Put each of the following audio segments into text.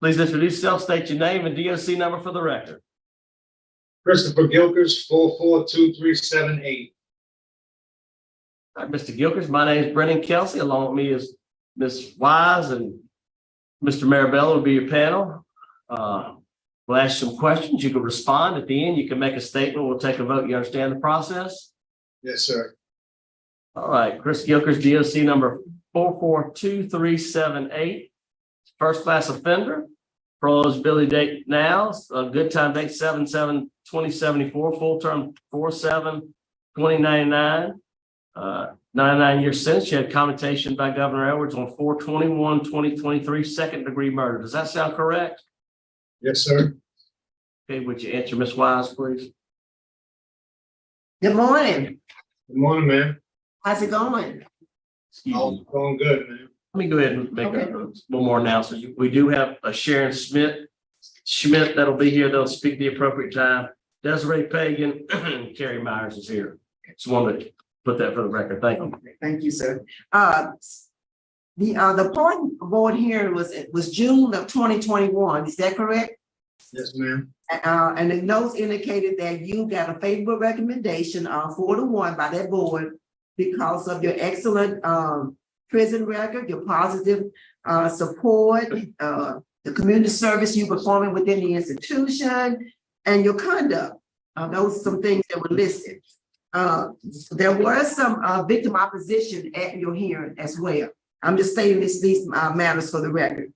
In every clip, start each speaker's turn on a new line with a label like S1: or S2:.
S1: Please introduce yourself, state your name and DOC number for the record.
S2: Christopher Gilkers, 442378.
S1: All right, Mr. Gilkers, my name is Brennan Kelsey. Along with me is Ms. Wise and Mr. Marabella will be your panel. We'll ask some questions. You can respond at the end. You can make a statement. We'll take a vote. You understand the process?
S2: Yes, sir.
S1: All right, Chris Gilkers, DOC number 442378. First class offender. Parole eligibility date now. Good time date 7/7/2074. Full term 4/7/2099. 99-year sentence. You had commutation by Governor Edwards on 4/21/2023. Second degree murder. Does that sound correct?
S2: Yes, sir.
S1: Okay, would you answer Ms. Wise, please?
S3: Good morning.
S2: Good morning, man.
S3: How's it going?
S1: Excuse
S2: All
S1: me.
S2: going good, man.
S1: Let me go ahead and make
S3: Okay.
S1: a little more announcement. We do have a Sharon Schmidt that'll be here. They'll speak the appropriate time. Desiree Pagan, Carrie Myers is here. Just wanted to put that for the record. Thank you.
S3: Thank you, sir. The pardon board hearing was June of 2021. Is that correct?
S2: Yes, ma'am.
S3: And the notes indicated that you got a favorable recommendation 4-1 by that board because of your excellent prison record, your positive support, the community service you performing within the institution, and your conduct. Those are some things that were listed. There were some victim opposition at your hearing as well. I'm just stating these matters for the record.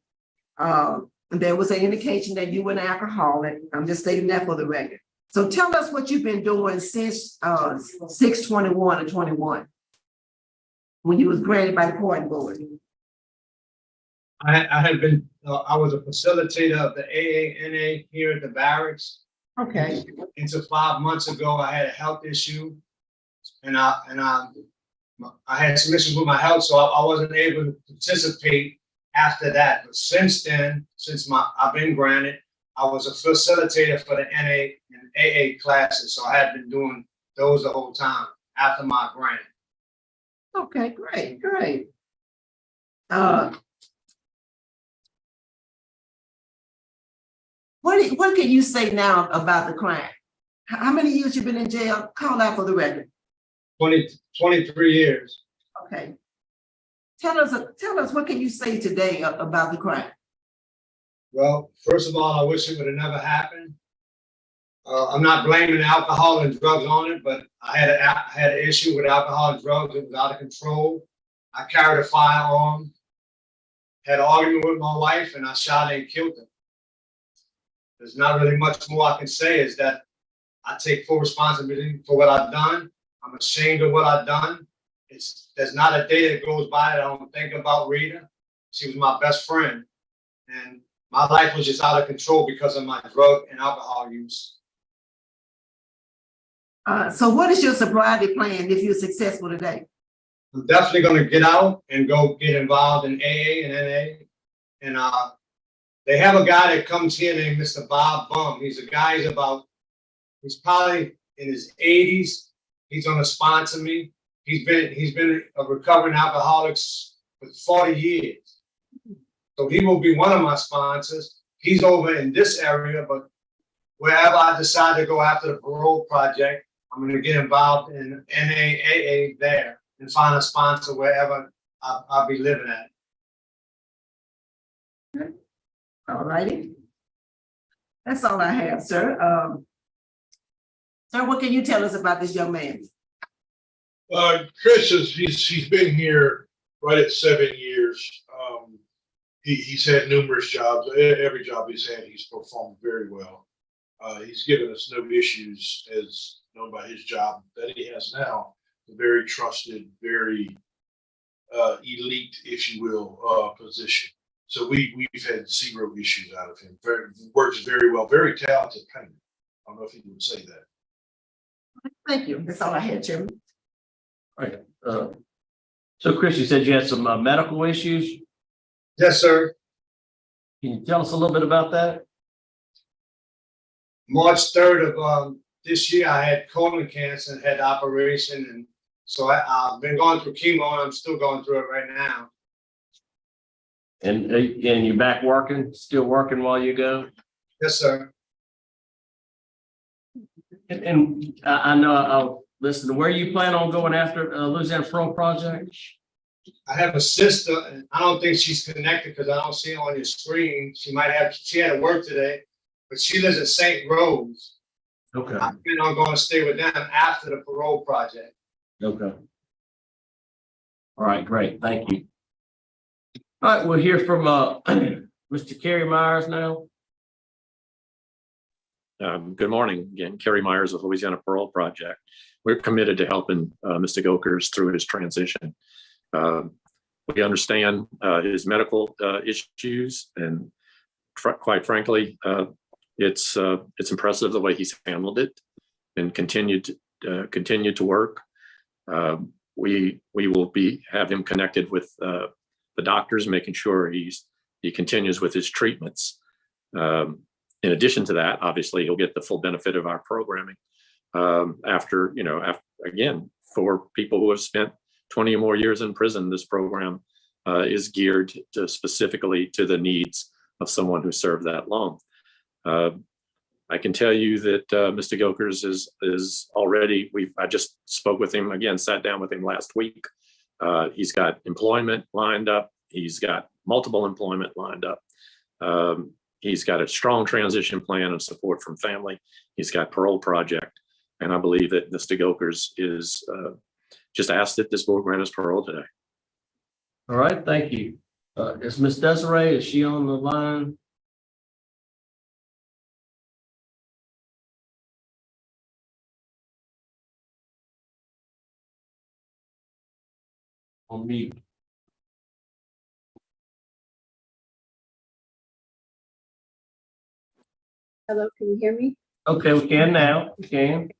S3: There was an indication that you were an alcoholic. I'm just stating that for the record. So tell us what you've been doing since 6/21/21 when you was granted by the pardon board.
S2: I had been, I was a facilitator of the AANA here at the barracks.
S3: Okay.
S2: Until 5 months ago, I had a health issue, and I had some issues with my health, so I wasn't able to participate after that. But since then, I've been granted, I was a facilitator for the NA and AA classes, so I had been doing those the whole time after my grant.
S3: Okay, great. What can you say now about the crime? How many years you've been in jail? Call out for the record.
S2: 23 years.
S3: Okay. Tell us what can you say today about the crime?
S2: Well, first of all, I wish it would have never happened. I'm not blaming alcohol and drugs on it, but I had an issue with alcohol and drugs. It was out of control. I carried a firearm, had an argument with my wife, and I shot and killed her. There's not really much more I can say is that I take full responsibility for what I've done. I'm ashamed of what I've done. There's not a day that goes by that I don't think about Rita. She was my best friend. And my life was just out of control because of my drug and alcohol use.
S3: So what is your sobriety plan if you're successful today?
S2: I'm definitely going to get out and go get involved in AA and NA. And they have a guy that comes here named Mr. Bob Bum. He's a guy, he's probably in his 80s. He's going to sponsor me. He's been a recovering alcoholic for 40 years. So he will be one of my sponsors. He's over in this area, but wherever I decide to go after the parole project, I'm going to get involved in NAAA there and find a sponsor wherever I'll be living at.
S3: All righty. That's all I have, sir. Sir, what can you tell us about this young man?
S4: Chris he's been here right at 7 years. He's had numerous jobs. Every job he's had, he's performed very well. He's given us no issues as known by his job that he has now. A very trusted, very elite, if you will, position. So we've had zero issues out of him. Works very well, very talented painter. I don't know if he would say that.
S3: Thank you. That's all I had, Chairman.
S1: All right. So Chris, you said you had some medical issues.
S2: Yes, sir.
S1: Can you tell us a little bit about that?
S2: March 3rd of this year, I had colon cancer and had the operation. And so I've been going through chemo and I'm still going through it right now.
S1: And you're back working, still working while you go?
S2: Yes, sir.
S1: And I know I'll listen, where you plan on going after Louisiana Parole Project?
S2: I have a sister, and I don't think she's connected because I don't see her on your screen. She had to work today, but she lives in St. Rose.
S1: Okay,
S2: I plan on going to stay with them after the parole project.
S1: okay. All right, great, thank you. All right, we'll hear from Mr. Kerry Myers now.
S5: Good morning. Again, Kerry Myers with Louisiana Parole Project. We're committed to helping Mr. Gokers through his transition. We understand his medical issues, and quite frankly, it's impressive the way he's handled it and continued to work. We will have him connected with the doctors, making sure he continues with his treatments. In addition to that, obviously, he'll get the full benefit of our programming after, again, for people who have spent 20 or more years in prison, this program is geared specifically to the needs of someone who served that long. I can tell you that Mr. Gokers is already, I just spoke with him again, sat down with him last week. He's got employment lined up. He's got multiple employment lined up. He's got a strong transition plan and support from family. He's got parole project. And I believe that Mr. Gokers is just asked that this board grant us parole today.
S1: All right, thank you. Is Ms. Desiree, is she on the line? On mute.
S6: Hello, can you hear me?
S1: Okay, we can now. We can.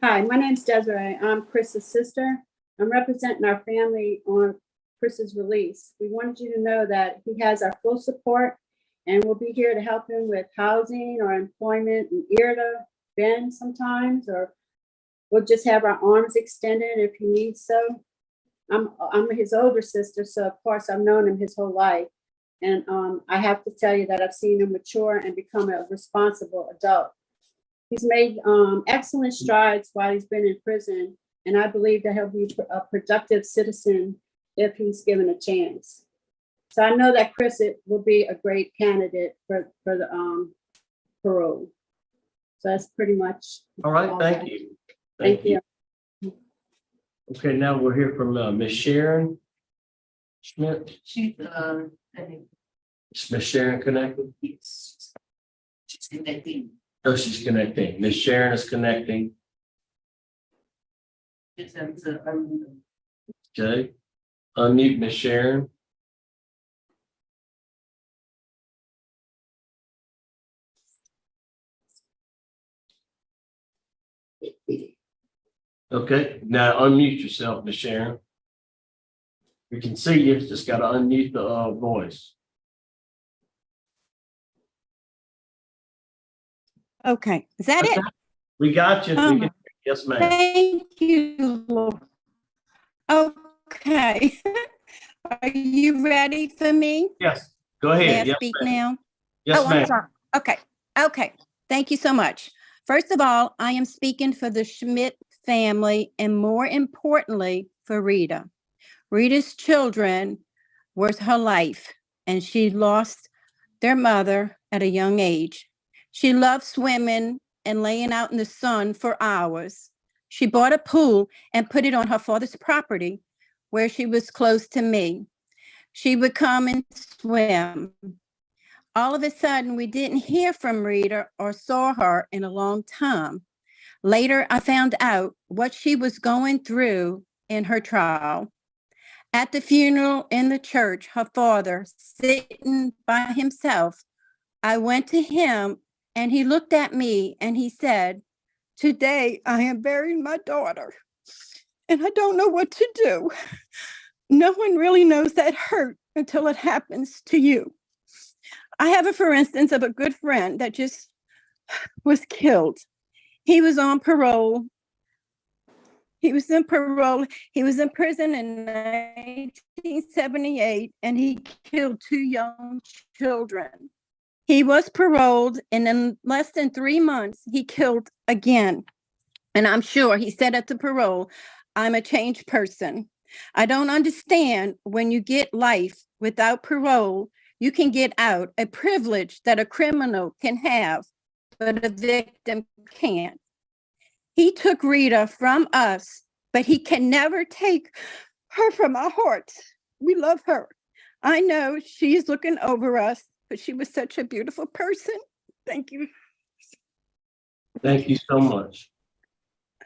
S6: Hi, my name's Desiree. I'm Chris's sister. I'm representing our family on Chris's release. We wanted you to know that he has our full support, and we'll be here to help him with housing or employment and ear to bend sometimes, or we'll just have our arms extended if he needs so. I'm his older sister, so of course I've known him his whole life. And I have to tell you that I've seen him mature and become a responsible adult. He's made excellent strides while he's been in prison, and I believe that he'll be a productive citizen if he's given a chance. So I know that Chris will be a great candidate for the parole. So that's pretty much.
S1: All right, thank you.
S6: Thank you.
S1: Okay, now we'll hear from Ms. Sharon Schmidt.
S3: She's, I think,
S1: Is Ms. Sharon connected?
S3: she's connecting.
S1: Oh, she's connecting. Ms. Sharon is connecting.
S3: It's,
S1: Okay. Unmute Ms. Sharon. Okay, now unmute yourself, Ms. Sharon. We can see you, just gotta unmute the voice.
S7: Okay, is that it?
S1: We got you. We can- yes, ma'am.
S7: Thank you, Lord. Okay. Are you ready for me?
S1: Yes, go
S7: May I
S1: ahead. Yes,
S7: speak
S1: ma'am.
S7: now?
S1: Yes,
S7: Oh, I'm
S1: ma'am.
S7: sorry. Okay. Thank you so much. First of all, I am speaking for the Schmidt family, and more importantly, for Rita. Rita's children was her life, and she lost their mother at a young age. She loved swimming and laying out in the sun for hours. She bought a pool and put it on her father's property where she was close to me. She would come and swim. All of a sudden, we didn't hear from Rita or saw her in a long time. Later, I found out what she was going through in her trial. At the funeral in the church, her father sitting by himself, I went to him and he looked at me and he said, "Today I am burying my daughter and I don't know what to do." No one really knows that hurt until it happens to you. I have a, for instance, of a good friend that just was killed. He was on parole. He was in parole. He was in prison in 1978, and he killed 2 young children. He was paroled, and in less than 3 months, he killed again. And I'm sure he said at the parole, "I'm a changed person. I don't understand when you get life without parole, you can get out, a privilege that a criminal can have, but a victim can't. He took Rita from us, but he can never take her from our hearts. We love her. I know she's looking over us, but she was such a beautiful person." Thank you.
S1: Thank you so much.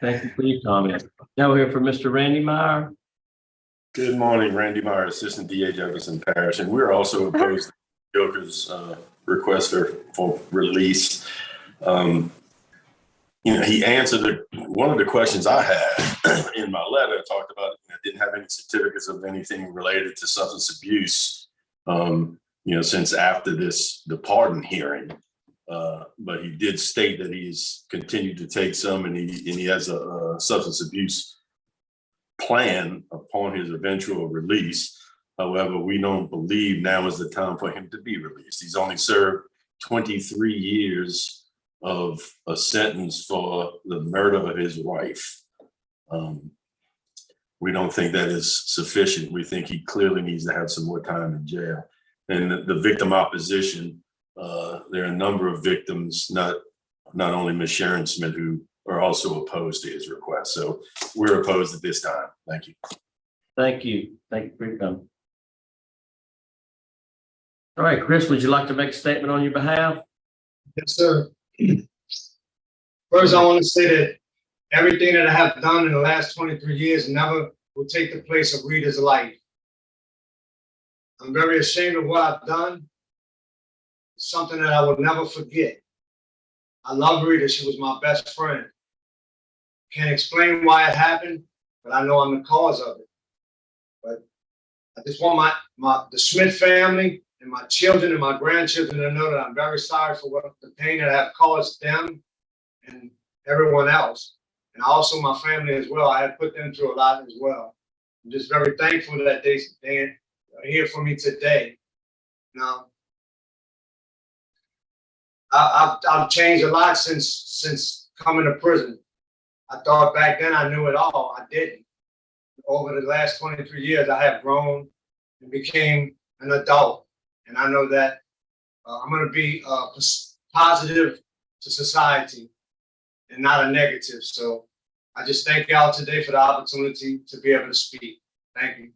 S1: Thank you for your comment. Now we're here for Mr. Randy Meyer.
S8: Good morning, Randy Meyer, Assistant DA Jefferson Parish, and we're also opposed to Joker's request for release. He answered one of the questions I had in my letter. Talked about didn't have any certificates of anything related to substance abuse. Since after the pardon hearing, but he did state that he's continued to take some, and he has a substance abuse plan upon his eventual release. However, we don't believe now is the time for him to be released. He's only served 23 years of a sentence for the murder of his wife. We don't think that is sufficient. We think he clearly needs to have some more time in jail. And the victim opposition, there are a number of victims, not only Ms. Sharon Smith, who are also opposed to his request. So we're opposed at this time. Thank you.
S1: Thank you. Thank you for your comment. All right, Chris, would you like to make a statement on your behalf?
S2: Yes, sir. First, I want to say that everything that I have done in the last 23 years never will take the place of Rita's life. I'm very ashamed of what I've done. It's something that I will never forget. I love Rita. She was my best friend. Can't explain why it happened, but I know I'm the cause of it. But I just want the Smith family and my children and my grandchildren to know that I'm very sorry for the pain that I have caused them and everyone else. And also my family as well. I have put them through a lot as well. I'm just very thankful that they are here for me today. Now, I've changed a lot since coming to prison. I thought back then I knew it all. I didn't. Over the last 23 years, I have grown and became an adult. And I know that I'm going to be positive to society and not a negative. So I just thank y'all today for the opportunity to be able to speak. Thank you.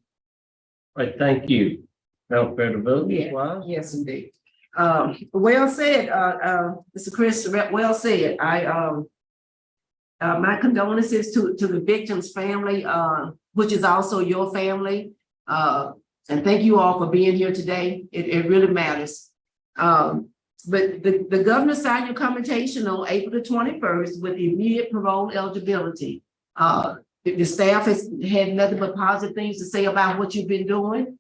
S1: All right, thank you. Now, fair to vote.
S3: Yes, indeed. Well said, Mr. Chris, well said. My condolences to the victim's family, which is also your family. And thank you all for being here today. It really matters. But the governor signed your commutation on April the 21st with immediate parole eligibility. The staff has had nothing but positive things to say about what you've been doing.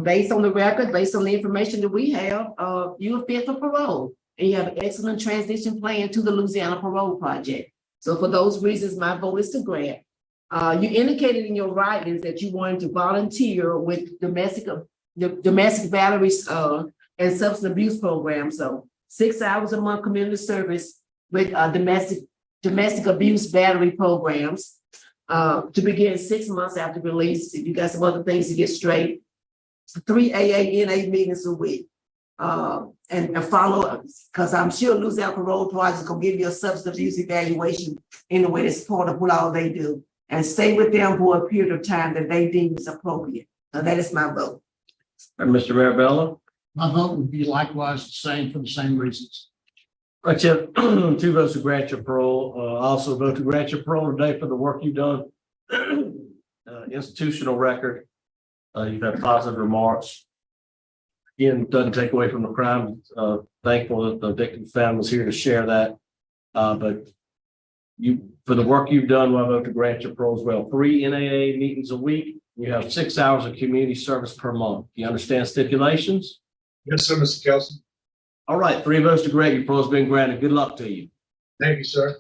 S3: Based on the record, based on the information that we have, you're fit for parole. And you have an excellent transition plan to the Louisiana Parole Project. So for those reasons, my vote is to grant. You indicated in your writings that you wanted to volunteer with domestic batteries and substance abuse programs. So 6 hours a month community service with domestic abuse battery programs to begin 6 months after release. If you got some other things to get straight, 3 AA/NA meetings a week. And follow up, because I'm sure Louisiana Parole Project is gonna give you a substance abuse evaluation in the way that's part of what all they do, and stay with them for a period of time that they deem is appropriate. So that is my vote.
S1: All right, Mr. Marabella.
S9: My vote would be likewise the same for the same reasons.
S1: All right, you have 2 votes to grant your parole. Also vote to grant your parole today for the work you've done. Institutional record. You've had positive remarks. Again, doesn't take away from the crime. Thankful that the victim family was here to share that. But for the work you've done, I vote to grant your parole as well. 3 NAA meetings a week. You have 6 hours of community service per month. Do you understand stipulations?
S2: Yes, sir, Mr. Kelson.
S1: All right, 3 votes to grant. Your parole has been granted. Good luck to you.
S2: Thank you, sir.